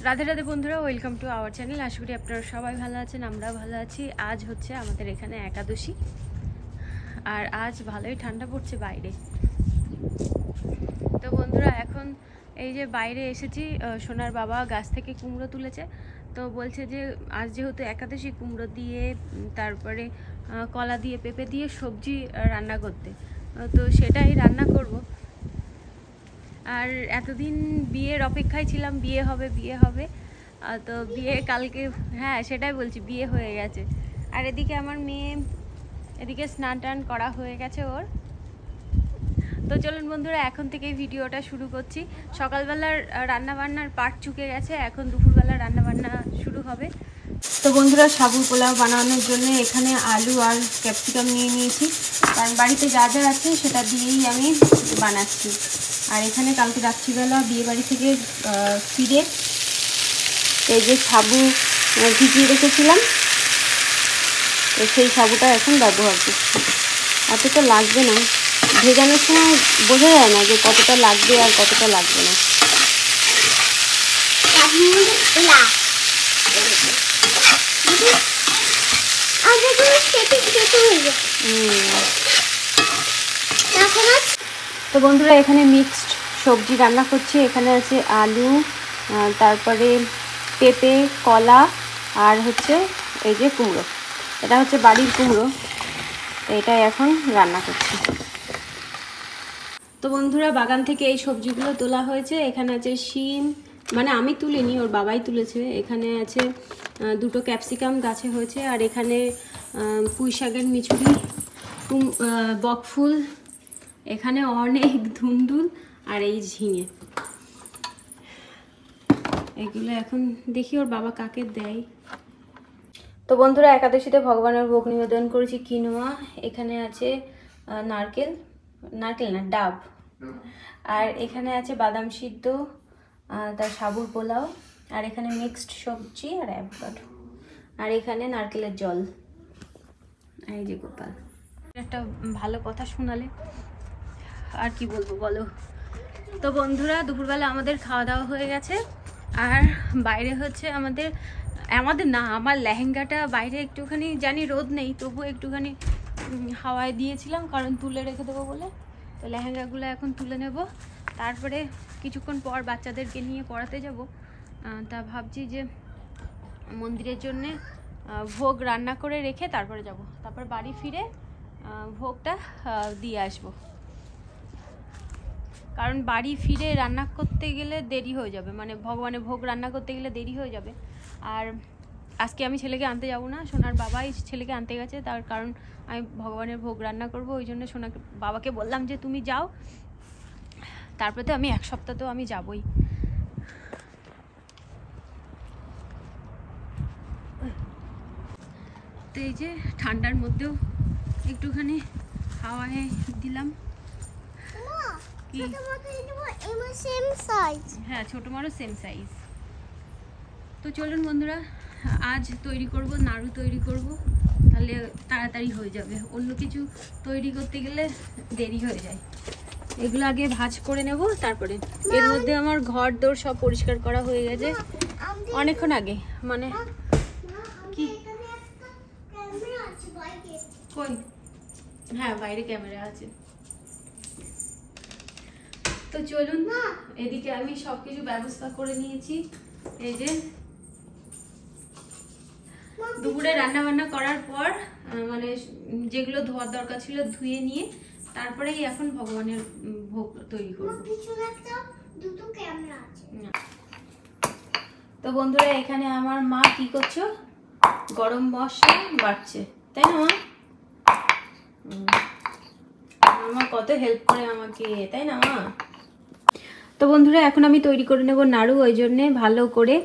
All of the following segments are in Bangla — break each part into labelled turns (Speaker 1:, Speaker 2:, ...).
Speaker 1: রাধে রাধে বন্ধুরা, ওয়েলকাম টু আওয়ার চ্যানেল। আশা করি আপনারা সবাই ভালো আছেন, আমরাও ভালো আছি। আজ হচ্ছে আমাদের এখানে একাদশী, আর আজ ভালোই ঠান্ডা পড়ছে বাইরে। তো বন্ধুরা, এখন এই যে বাইরে এসেছি, সোনার বাবা গাছ থেকে কুমড়ো তুলেছে। তো বলছে যে আজ যেহেতু একাদশী, কুমড়ো দিয়ে তারপরে কলা দিয়ে পেঁপে দিয়ে সবজি রান্না করতে, তো সেটাই রান্না করব। আর এতদিন বিয়ের অপেক্ষায় ছিলাম, বিয়ে হবে। তো বিয়ে কালকে, হ্যাঁ সেটাই বলছি, বিয়ে হয়ে গেছে। আর এদিকে আমার মেয়ে, এদিকে স্নান টান করা হয়ে গেছে ওর। তো চলুন বন্ধুরা, এখন থেকেই ভিডিওটা শুরু করছি। সকালবেলার রান্নাবান্নার পাট চুকে গেছে, এখন দুপুরবেলা রান্নাবান্না শুরু হবে। তো বন্ধুরা, সাবুর পোলাও বানানোর জন্য এখানে আলু আর ক্যাপসিকাম নিয়ে নিয়েছি, কারণ বাড়িতে যা যা আছে সেটা দিয়েই আমি বানাচ্ছি। আর এখানে কালকে রাত্রিবেলা বিয়ে বাড়ি থেকে ফিরে এই যে সাবু ভিজিয়ে রেখেছিলাম, তো সেই সাবুটা এখন ব্যবহার করছি। এতটা লাগবে না, ভেজানোর সময় বোঝা যায় না যে কতটা লাগবে আর কতটা লাগবে না। তো বন্ধুরা, এখানে মিক্সড সবজি রান্না করছি। এখানে আছে আলু, তারপরে পেঁপে, কলা, আর হচ্ছে এই যে কুমড়ো। এটা হচ্ছে বাড়ির কুমড়ো, তো এটাই এখন রান্না করছি। তো বন্ধুরা, বাগান থেকে এই সবজিগুলো তোলা হয়েছে। এখানে আছে শিম, মানে আমি তুলিনি, ওর বাবাই তুলেছে। এখানে আছে দুটো ক্যাপসিকাম গাছে হয়েছে, আর এখানে পুঁই শাকের মিচুড়ি, বকফুল, এখানে অনেক ধুন্দুল, আর এই ঝিঙে। এগুলো এখন দেখি ওর বাবা কাকে দেয়। তো বন্ধুরা, একাদশীতে ভগবানের ভোগ নিবেদন করেছি কিনোয়া। এখানে আছে নারকেল না ডাব, আর এখানে আছে বাদাম সিদ্ধ, তার সাবুর পোলাও, আর এখানে মিক্সড সবজি আর অ্যাভোকাডো, আর এখানে নারকেলের জল। এই যে গোপাল, একটা ভালো কথা শোনালে আর কি বলবো বলো। তো বন্ধুরা, দুপুরবেলা আমাদের খাওয়া দাওয়া হয়ে গেছে, আর বাইরে হচ্ছে আমাদের না, আমার লেহেঙ্গাটা বাইরে একটুখানি, জানি রোদ নেই, তবু একটুখানি হাওয়ায় দিয়েছিলাম, কারণ তুলে রেখে দেবো বলে। তো লেহেঙ্গাগুলো এখন তুলে নেব, তারপরে কিছুক্ষণ পর বাচ্চাদেরকে নিয়ে পড়াতে যাব। তা ভাবছি যে মন্দিরের জন্যে ভোগ রান্না করে রেখে তারপরে যাব, তারপর বাড়ি ফিরে ভোগটা দিয়ে আসবো। কারণ বাড়ি ফিরে রান্না করতে গেলে দেরি হয়ে যাবে, মানে ভগবানের ভোগ রান্না করতে গেলে দেরি হয়ে যাবে। আর আজকে আমি ছেলেকে আনতে যাব না, সোনার বাবাই ছেলেকে আনতে গেছে, তার কারণ আমি ভগবানের ভোগ রান্না করব। ওই জন্য সোনাকে বাবাকে বললাম যে তুমি যাও, তারপরে তো আমি এক সপ্তাহ তো আমি যাবই। তো এই যে ঠান্ডার মধ্যেও একটুখানি হাওয়ায় দিলাম। হ্যাঁ, ছোট বড় সেম সাইজ। তো চলুন বন্ধুরা, আজ তৈরি করব, নাড়ু তৈরি করব, তাহলে তাড়াতাড়ি হয়ে যাবে। অন্য কিছু তৈরি করতে গেলে দেরি হয়ে যায়। এগুলো আগে ভাজ করে নেব, তারপরে এর মধ্যে আমার ঘর দোর সব পরিষ্কার করা হয়ে গেছে অনেকক্ষণ আগে। মানে কি কই? হ্যাঁ, বাইরে ক্যামেরা আছে। তো চলুন, এদিকে আমি সবকিছু ব্যবস্থা করে নিয়েছি। এই যে দুপুরে রান্না বান্না করার পর, মানে যেগুলো ধোয়ার দরকার ছিল ধুয়ে নিয়ে তারপরেই এখন ভগবানের ভোগ তৈরি করব। তো বন্ধুরা, এখানে আমার মা কি করছো, গরম মশলা বাটছে, তাই না মা? আমার কত হেল্প করে আমাকে, তাই না মা? তো বন্ধুরা, এখন আমি তৈরি করে নেব নাড়ু। ওই জন্যে ভালো করে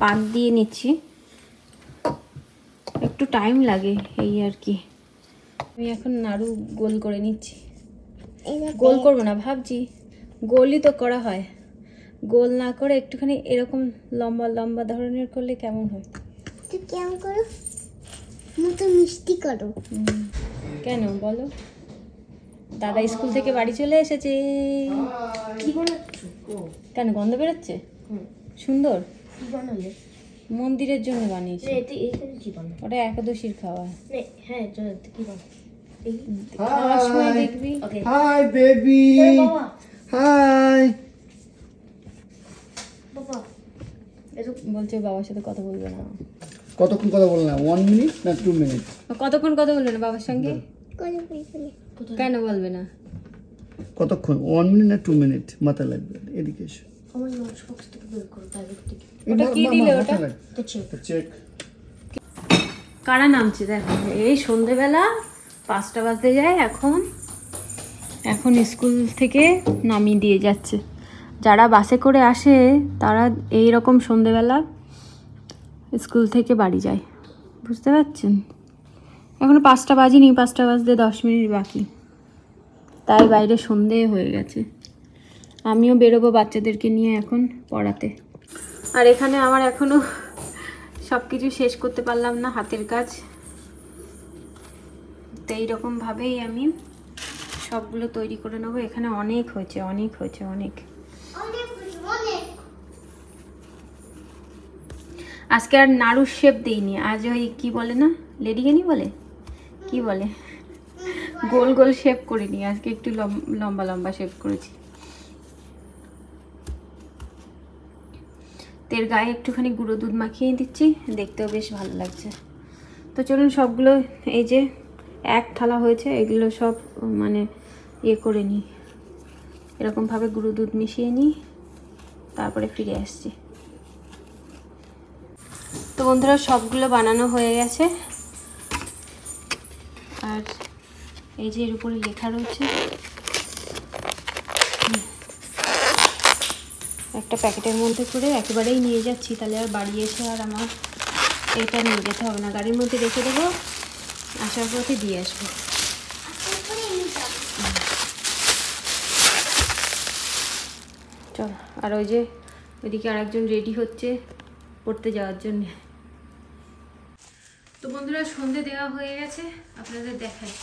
Speaker 1: পাক দিয়ে নিচ্ছি, একটু টাইম লাগে এই আর কি। আমি এখন নাড়ু গোল করে নিচ্ছি। গোল করবো না, ভাবছি গোলই তো করা হয়, গোল না করে একটুখানি এরকম লম্বা লম্বা ধরনের করলে কেমন হয়?
Speaker 2: কেমন করো, মতো মিষ্টি করো।
Speaker 1: কেন বলো? দাদা স্কুল থেকে বাড়ি চলে এসেছে। কেন গন্ধ বেরোচ্ছে? সুন্দর।
Speaker 3: কি বানালে?
Speaker 1: মন্দিরের জন্য বানিয়েছি।
Speaker 3: এখানে কি বানালে?
Speaker 1: ওটা একাদশীর খাওয়া।
Speaker 3: হ্যাঁ কি বানালে?
Speaker 1: খাওয়ার সময় দেখবি।
Speaker 4: হাই বেবি,
Speaker 3: বাবা
Speaker 4: হাই।
Speaker 3: বাবা
Speaker 1: বলছে বাবার সাথে কথা বলবে না।
Speaker 4: কতক্ষণ কথা বললে না? 1 মিনিট না 2 মিনিট?
Speaker 1: কতক্ষণ কথা বলবে না বাবার সঙ্গে?
Speaker 2: করে বলবি
Speaker 1: কেন বলবে না?
Speaker 4: কতক্ষণ? 1 মিনিট না 2 মিনিট? মাথা লাগবে। এদিকে এসো।
Speaker 3: আমার লাঞ্চ বক্স থেকে বের করো ব্যাগের থেকে।
Speaker 1: ওটা কি দিলে ওটা?
Speaker 4: চেক।
Speaker 1: কারা নামছে দেখো, এই সন্ধেবেলা 5টা বাজতে যায়। এখন স্কুল থেকে নামিয়ে দিয়ে যাচ্ছে। যারা বাসে করে আসে তারা এই রকম সন্ধেবেলা স্কুল থেকে বাড়ি যায়, বুঝতে পারছেন? এখনো 5টা বাজিনি, 5টা বাজতে 10 মিনিট বাকি, তাই বাইরে সন্ধে হয়ে গেছে। আমিও বেরোবো বাচ্চাদেরকে নিয়ে এখন পড়াতে। আর এখানে আমার এখনো সব কিছু শেষ করতে পারলাম না, হাতের কাজ। তো এইরকমভাবেই আমি সবগুলো তৈরি করে নেবো। এখানে অনেক হয়েছে। আজকে আর নাড়ুর শেপ দিইনি, আজ ওই কি বলে না, লেডিকেনি বলে, কি বলে, গোল গোল শেপ করিনি, আজকে একটু লম্বা লম্বা শেপ করেছি। এর গায়ে একটুখানি গুঁড়ো দুধ মাখিয়ে দিচ্ছি, দেখতেও বেশ ভালো লাগছে। তো চলুন সবগুলো, এই যে এক থালা হয়েছে, এগুলো সব মানে ইয়ে করে নিই, এরকমভাবে গুঁড়ো দুধ মিশিয়ে নিই, তারপরে ফিরে আসছি। তো বন্ধুরা সবগুলো বানানো হয়ে গেছে। আর এই যে এর উপরে লেখা রয়েছে, একটা প্যাকেটের মধ্যে করে একেবারেই নিয়ে যাচ্ছি, তাহলে আর বাড়ি এসে আর আমার এটা নিয়ে যেতে হবে না, গাড়ির মধ্যে রেখে দেবো, আসার পথে দিয়ে আসবো। চল, আর ওই যে ওইদিকে আরেকজন রেডি হচ্ছে পড়তে যাওয়ার জন্য। তো বন্ধুরা সন্ধে দেওয়া হয়ে গেছে, আপনাদের দেখাই।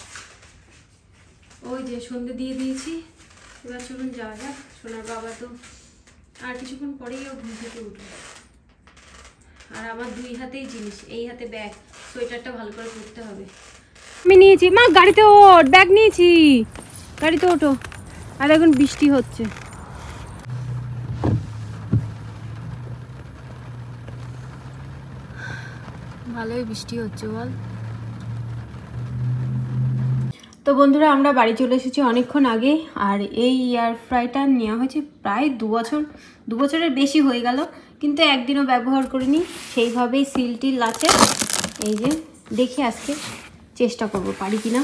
Speaker 1: ওই যে সন্ধে দিয়ে দিয়েছি, এবার চলুন যাওয়া যাক। সোনার বাবা তো আর কিছুক্ষণ পরেই ও ঘুম থেকে উঠবে। আর আমার 2 হাতেই জিনিস, এই হাতে ব্যাগ, সোয়েটারটা ভালো করে পরতে হবে। আমি নিয়েছি, মা গাড়িতে ওঠ, ব্যাগ নিয়েছি, গাড়িতে ওঠো। আর এখন বৃষ্টি হচ্ছে। ভালোই বৃষ্টি হচ্ছে বল। তো বন্ধুরা আমরা বাড়ি চলে এসেছি অনেকক্ষণ আগে। আর এই এয়ার ফ্রাইটা নেওয়া হয়েছে প্রায় 2 বছরের বেশি হয়ে গেল, কিন্তু একদিনও ব্যবহার করিনি। সেইভাবেই সিলটিল আছে। এই যে দেখি আজকে চেষ্টা করব পারি কিনা।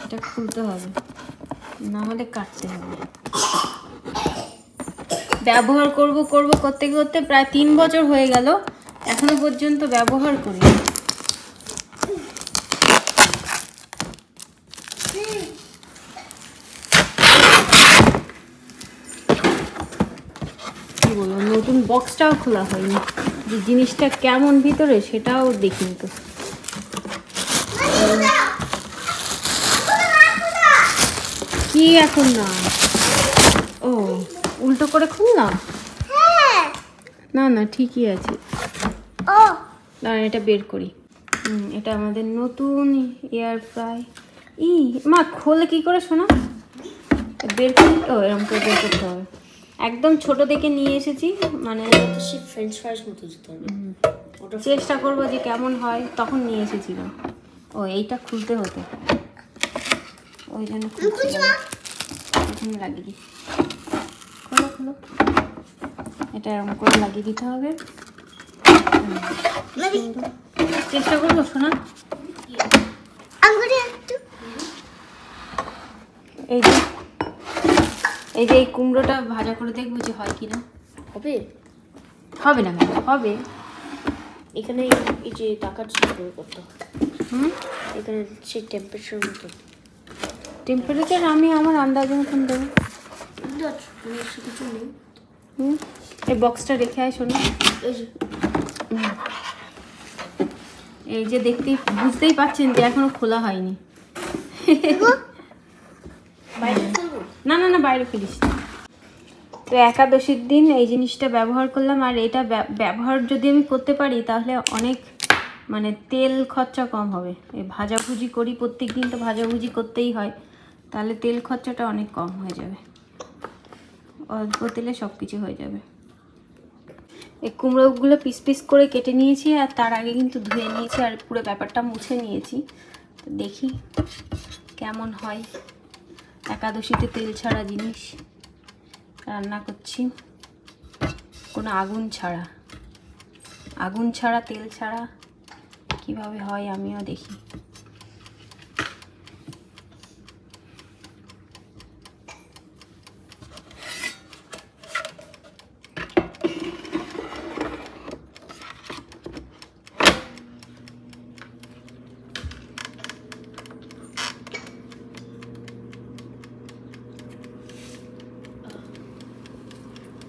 Speaker 1: এটা খুলতে হবে, না হলে কাটতে হবে। ব্যবহার করব করতে করতে প্রায় 3 বছর হয়ে গেল, এখনো পর্যন্ত ব্যবহার করি। কি বলবো, নতুন বক্সটাও খোলা হয়নি, যে জিনিসটা কেমন ভিতরে সেটাও দেখিনি তো। কি এখন না, ও উল্টো করে খুললাম, না না ঠিকই আছে। দাঁড়ান এটা বের করি। এটা আমাদের নতুন এয়ার ফ্রাই। মা খোলে কি করে শোনা, বের করি। ও এরকম করে বের করতে হবে। একদম ছোট দেখে নিয়ে এসেছি, মানে
Speaker 3: ফ্রেঞ্চ ফ্রাইস মতো দিতে হবে।
Speaker 1: চেষ্টা করবো যে কেমন হয়, তখন নিয়ে এসেছিলাম। ও এইটা খুলতে হতো, ওই জন্য এখানে লাগিয়ে দিই। খোলো খোলো, এটা এরকম করে লাগিয়ে দিতে হবে। চেষ্টা করবো শোনা। এই যে এই কুমড়োটা ভাজা করে দেখবো যে হয় কিনা।
Speaker 3: হবে
Speaker 1: হবে না কেন হবে।
Speaker 3: এখানে এই যে টাকার করে করতে হবে। এখানে সেই টেম্পারেচার মতো,
Speaker 1: টেম্পারেচার আমি আমার আন্দাজ মতন দেবো।
Speaker 3: কিছু নেই।
Speaker 1: এই বক্সটা রেখে আয় শোনো। এই যে বুঝতেই পারছেন যে এখনো খোলা হয়নি। না না না, বাইরে ফেলিস না। তো একাদশীর দিন এই জিনিসটা ব্যবহার করলাম, আর এটা ব্যবহার যদি আমি করতে পারি তাহলে অনেক মানে তেল খরচা কম হবে। এই ভাজাভুজি করি প্রত্যেক দিন, তো ভাজাভুজি করতেই হয়, তাহলে তেল খরচাটা অনেক কম হয়ে যাবে, অল্প তেলে সব কিছু হয়ে যাবে। এই কুমড়োগুলো পিস পিস করে কেটে নিয়েছি, আর তার আগে কিন্তু ধুয়ে নিয়েছি আর পুরো ব্যাপারটা মুছে নিয়েছি। তো দেখি কেমন হয়। একাদশীতে তেল ছাড়া জিনিস রান্না করছি, কোনো আগুন ছাড়া তেল ছাড়া কিভাবে হয় আমিও দেখি।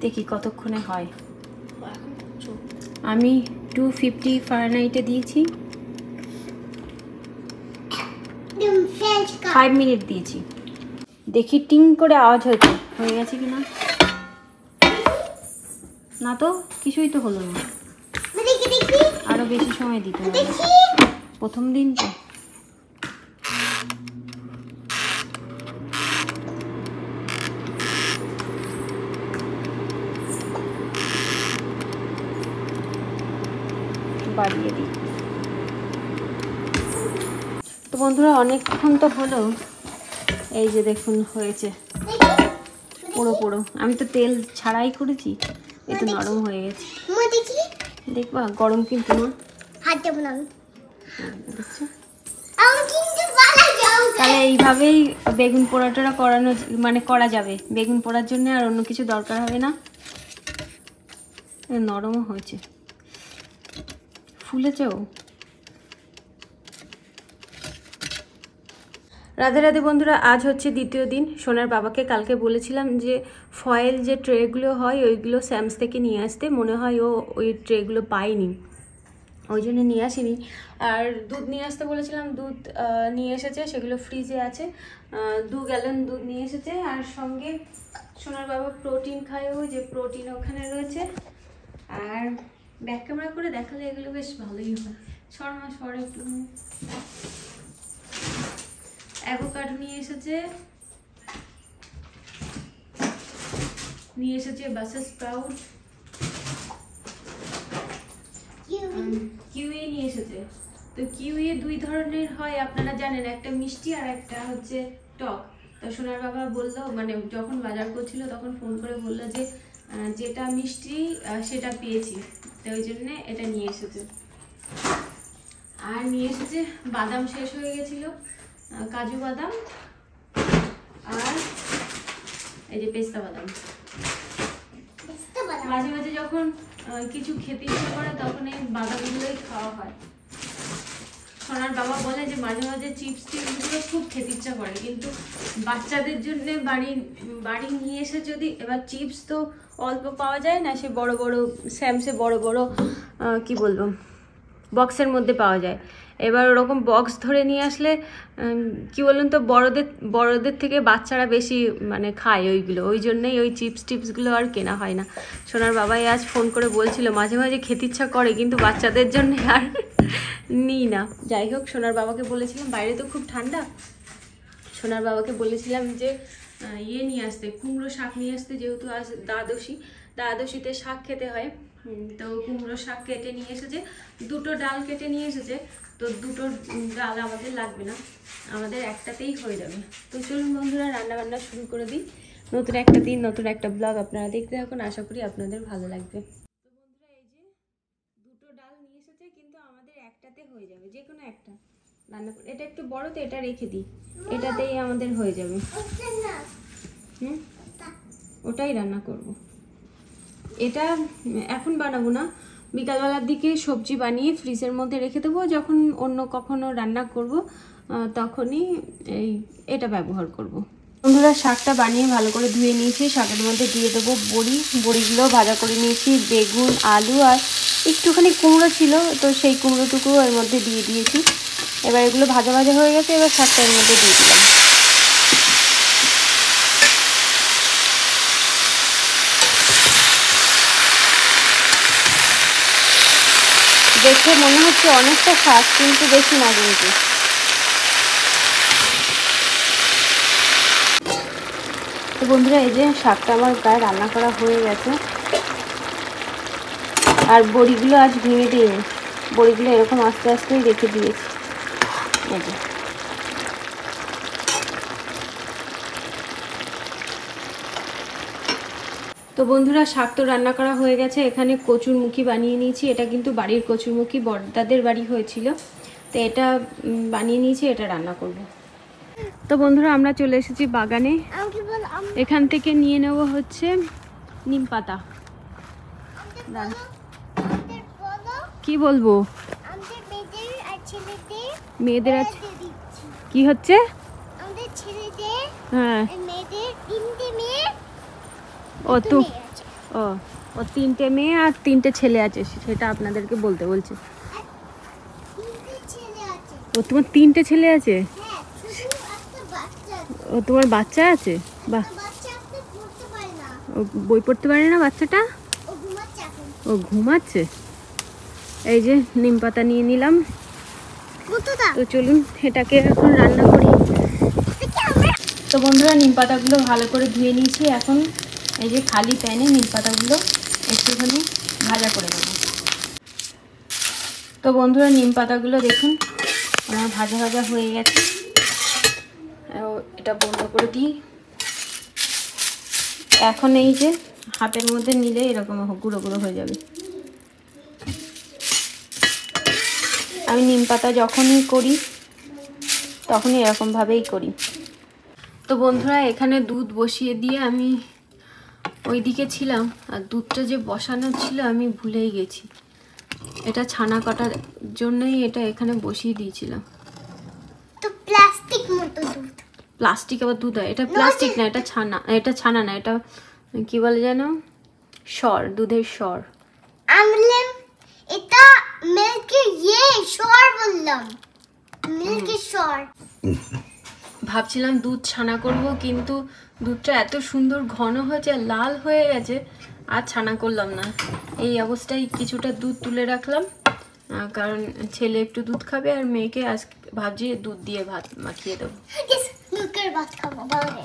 Speaker 1: দেখি কতক্ষণে হয়। আমি 250 ফারেনহাইটে দিয়েছি, 5 মিনিট দিয়েছি। দেখি টিং করে আওয়াজ হয়েছে, হয়ে গেছে কিনা। না তো কিছুই তো হলো না, আরো বেশি সময় দিতে হবে, প্রথম দিন তো। বাড়িয়ে দিই। তো বন্ধুরা অনেকক্ষণ তো হলো, এই যে দেখুন হয়েছে পুরো। আমি তো তেল ছাড়াই করেছি, এটা নরম হয়ে গেছে। দেখবা গরম কিন্তু না, দেখছো? তাহলে এইভাবেই বেগুন পোড়াটা করা যাবে। বেগুন পোড়ার জন্য আর অন্য কিছু দরকার হবে না। নরমও হয়েছে, ফুলেছেও। রাধে রাধে বন্ধুরা, আজ হচ্ছে দ্বিতীয় দিন। সোনার বাবাকে কালকে বলেছিলাম যে ফয়েল যে ট্রেগুলো হয় ওইগুলো স্যামস থেকে নিয়ে আসতে, মনে হয় ও ওই ট্রেগুলো পায়নি, ওই জন্য নিয়ে আসিনি। আর দুধ নিয়ে আসতে বলেছিলাম, দুধ নিয়ে এসেছে, সেগুলো ফ্রিজে আছে। 2 গ্যালন দুধ নিয়ে এসেছে। আর সঙ্গে সোনার বাবা প্রোটিন খায়, ওই যে প্রোটিন ওখানে রয়েছে। আর ব্যাক ক্যামেরা করে দেখালে এগুলো বেশ ভালোই হয়। সর একটু। অ্যাভোকাডো নিয়ে এসেছে বাসার স্প্রাউট, কিউই নিয়ে এসেছে। তো কিউই 2 ধরনের হয় আপনারা জানেন, একটা মিষ্টি আর একটা হচ্ছে টক। তো সোনার বাবা বললো, মানে যখন বাজার করছিল তখন ফোন করে বললো যে যেটা মিষ্টি সেটা পেয়েছি, তো ওই জন্যে এটা নিয়ে এসেছে। আর নিয়ে এসেছে বাদাম, শেষ হয়ে গেছিল, কাজু বাদাম, আর এই যে পেস্তা বাদাম। মাঝে মাঝে যখন কিছু খেতে ইচ্ছে করে তখন এই বাদামগুলোই খাওয়া হয়। সোনার বাবা বলে যে মাঝে মাঝে চিপসগুলো খুব খেতে ইচ্ছা করে, কিন্তু বাচ্চাদের জন্য বাড়ি নিয়ে এসে যদি, এবার চিপস তো অল্প পাওয়া যায় না, সে বড় স্যামসে বড় কি বলবো বক্সের মধ্যে পাওয়া যায়। এবার ওরকম বক্স ধরে নিয়ে আসলে কি বলুন তো, বড়দের থেকে বাচ্চারা বেশি মানে খায় ওইগুলো, ওই জন্যই ওই চিপসগুলো আর কেনা হয় না। সোনার বাবাই আজ ফোন করে বলছিল মাঝে মাঝে খেতে ইচ্ছা করে, কিন্তু বাচ্চাদের জন্য আর নিই না। যাই হোক, সোনার বাবাকে বলেছিলাম, বাইরে তো খুব ঠান্ডা, সোনার বাবাকে বলেছিলাম যে নিয়ে আসতে, কুমড়ো শাক নিয়ে আসতে, যেহেতু আজ দ্বাদশীতে শাক খেতে হয়। তো কুমড়ো শাক কেটে নিয়ে এসেছে, 2টো ডাল কেটে নিয়ে এসেছে। তো 2টো ডাল আমাদের লাগবে না, আমাদের একটাতেই হয়ে যাবে। তো চলুন বন্ধুরা রান্নাবান্না শুরু করে দিই। নতুন একটা দিন, নতুন একটা ব্লগ আপনারা দেখতে থাকুন, আশা করি আপনাদের ভালো লাগবে। তো বন্ধুরা এই যে 2টো ডাল নিয়ে এসেছে, কিন্তু আমাদের একটাতে হয়ে যাবে, যে কোনো একটা রান্না করে। এটা একটু বড় তো, এটা রেখে দিই, এটাতেই আমাদের হয়ে যাবে। ওটাই রান্না করব। এটা এখন বানাবো না, বিকালবেলার দিকে সবজি বানিয়ে ফ্রিজের মধ্যে রেখে দেবো, যখন অন্য কখনো রান্না করব তখনই এটা ব্যবহার করব। বন্ধুরা শাকটা বানিয়ে ভালো করে ধুয়ে নিয়েছি, শাকের মধ্যে দিয়ে দেবো বড়িগুলো ভাজা করে নিয়েছি, বেগুন, আলু আর একটুখানি কুমড়ো ছিল, তো সেই কুমড়োটুকু এর মধ্যে দিয়ে দিয়েছি। এবার এগুলো ভাজা হয়ে গেছে, এবার শাকটা এর মধ্যে দিয়ে দিলাম। দেখে মনে হচ্ছে অনেকটা শাক, কিন্তু বেশি না কিন্তু। তো বন্ধুরা এই যে শাকটা আমার প্রায় রান্না করা হয়ে গেছে। আর বড়িগুলো আজ ভেঙে দিইনি, বড়িগুলো এরকম আস্তে আস্তেই রেখে দিয়েছি। এই যে তো বন্ধুরা শাক তো রান্না করা হয়ে গেছে। এখানে কচুরমুখী বানিয়ে নিয়েছি, এটা কিন্তু বাড়ির কচুরমুখী, বড়দাদের বাড়ি হয়েছিল, তো এটা বানিয়ে নিয়েছি, এটা রান্না করব। তো বন্ধুরা আমরা চলে এসেছি বাগানে। এখান থেকে নিয়ে নেব হচ্ছে নিম পাতা। কি বলবো, মেয়েদের আছে কি হচ্ছে? হ্যাঁ ও 3টে মেয়ে আর 3টে ছেলে আছে, সেটা আপনাদেরকে বলতে বলছে। ও তোমার 3টে ছেলে আছে? ও তোমার বাচ্চা আছে? বাহ, ও বই পড়তে পারে না বাচ্চাটা? ও ঘুমাচ্ছে। এই যে নিম পাতা নিয়ে নিলাম, তো চলুন এটাকে এখন রান্না করি। তো বন্ধুরা নিম পাতাগুলো ভালো করে ধুয়ে নিয়েছি। এখন এই যে খালি প্যানে নিম পাতাগুলো একটুখানি ভাজা করে নেব। তো বন্ধুরা নিম পাতাগুলো দেখুন আমার ভাজা ভাজা হয়ে গেছে। এটা বন্ধ করে দিই। এখন এই যে হাতের মধ্যে নিলে এরকম গুঁড়ো গুঁড়ো হয়ে যাবে। আমি নিম পাতা যখনই করি তখনই এরকমভাবেই করি। তো বন্ধুরা এখানে দুধ বসিয়ে দিয়ে আমি ওইদিকে ছিলাম, আর দুধটা যে বসানো ছিল আমি ভুলেই গেছি। এটা ছানা কাটার জন্যই এটা এখানে বসিয়ে দিয়েছিলাম।
Speaker 2: তো প্লাস্টিক মতো দুধ,
Speaker 1: প্লাস্টিক আবার দুধ হয়? এটা প্লাস্টিক না, এটা ছানা। এটা ছানা না, এটা কি বলে জানো, সর, দুধের সর।
Speaker 2: আমলেম এটা মিল্কের সর বললাম, মিল্কের সর।
Speaker 1: ভাবছিলাম দুধ ছানা করব, কিন্তু দুধটা এত সুন্দর ঘন হয়েছে, লাল হয়ে গেছে, আর ছানা করলাম না। এই অবস্থায় কিছুটা দুধ তুলে রাখলাম, কারণ ছেলে একটু দুধ খাবে আর মেয়েকে আজ ভাবছি দুধ দিয়ে ভাত মাখিয়ে দেবো।
Speaker 2: মিল্কের ভাত খাবো বলে।